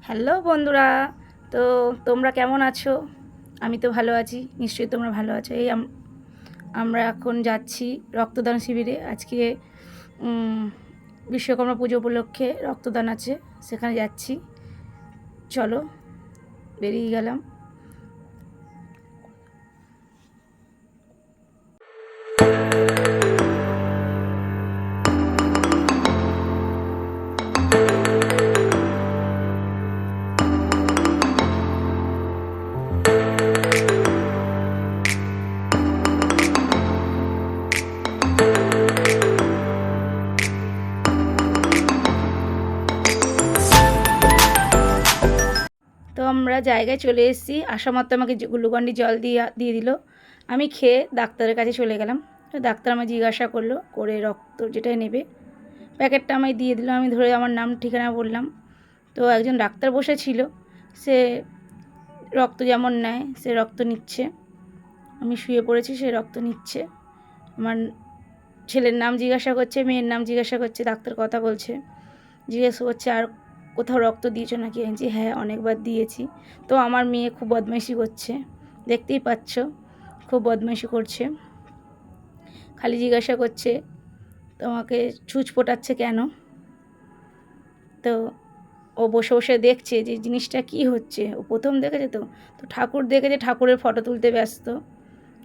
Hello বন্ধুরা, তো তোমরা কেমন আছো? আমি তো ভালো আছি, নিশ্চয়ই তোমরা ভালো আছো। এই আমরা এখন যাচ্ছি রক্তদান শিবিরে। আজকে বিশ্বকর্মা পুজো উপলক্ষে রক্তদান আছে, সেখানে যাচ্ছি। চলো, বেরিয়ে গেলাম। তো আমরা জায়গায় চলে এসেছি। আসা মাত্র আমাকে গ্লুকন্ডি জল দিয়ে দিল। আমি খেয়ে ডাক্তারের কাছে চলে গেলাম। তো ডাক্তার আমায় জিজ্ঞাসা করলো, করে রক্ত যেটাই নেবে প্যাকেটটা আমায় দিয়ে দিল। আমি ধরে আমার নাম ঠিকানা বললাম। তো একজন ডাক্তার বসেছিল, সে রক্ত যেমন নেয় সে রক্ত নিচ্ছে। আমি শুয়ে পড়েছি, সে রক্ত নিচ্ছে। আমার ছেলের নাম জিজ্ঞাসা করছে, মেয়ের নাম জিজ্ঞাসা করছে। ডাক্তার কথা বলছে, জিজ্ঞাসা করছে আর কোথাও রক্ত দিয়েছো নাকি? আমি বলছি হ্যাঁ, অনেকবার দিয়েছি। তো আমার মেয়ে খুব বদমাইশি করছে, দেখতেই পাচ্ছ, খুব বদমাইশি করছে। খালি জিজ্ঞাসা করছে তোমাকে ছুঁচ ফোটাচ্ছে কেন? তো ও বসে বসে দেখছে যে জিনিসটা কি হচ্ছে। ও প্রথম দেখেছে, তো ঠাকুর দেখেছে, ঠাকুরের ফটো তুলতে ব্যস্ত।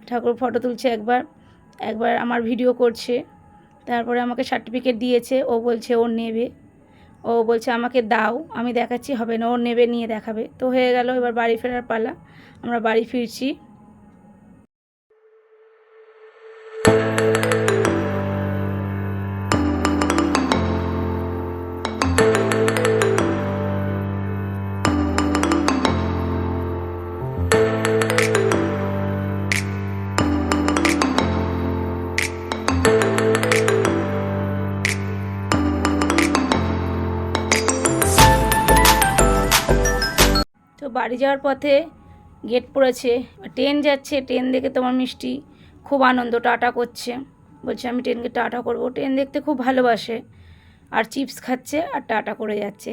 ঠাকুর ফটো তুলছে, একবার একবার আমার ভিডিও করছে। তারপরে আমাকে সার্টিফিকেট দিয়েছে, ও বলছে ও নেবে। ও বলছে আমাকে দাও, আমি দেখাচ্ছি, হবে না, ও নেবে, নিয়ে দেখাবে। তো হয়ে গেল, এবার বাড়ি ফেরার পালা। আমরা বাড়ি ফিরছি। তো বাড়ি যাওয়ার পথে গেট পড়েছে, ট্রেন যাচ্ছে। ট্রেন দেখে তোমার মিষ্টি খুব আনন্দ, টাটা করছে, বলছে আমি ট্রেনকে টাটা করবো। ট্রেন দেখতে খুব ভালোবাসে, আর চিপস খাচ্ছে আর টাটা করে যাচ্ছে।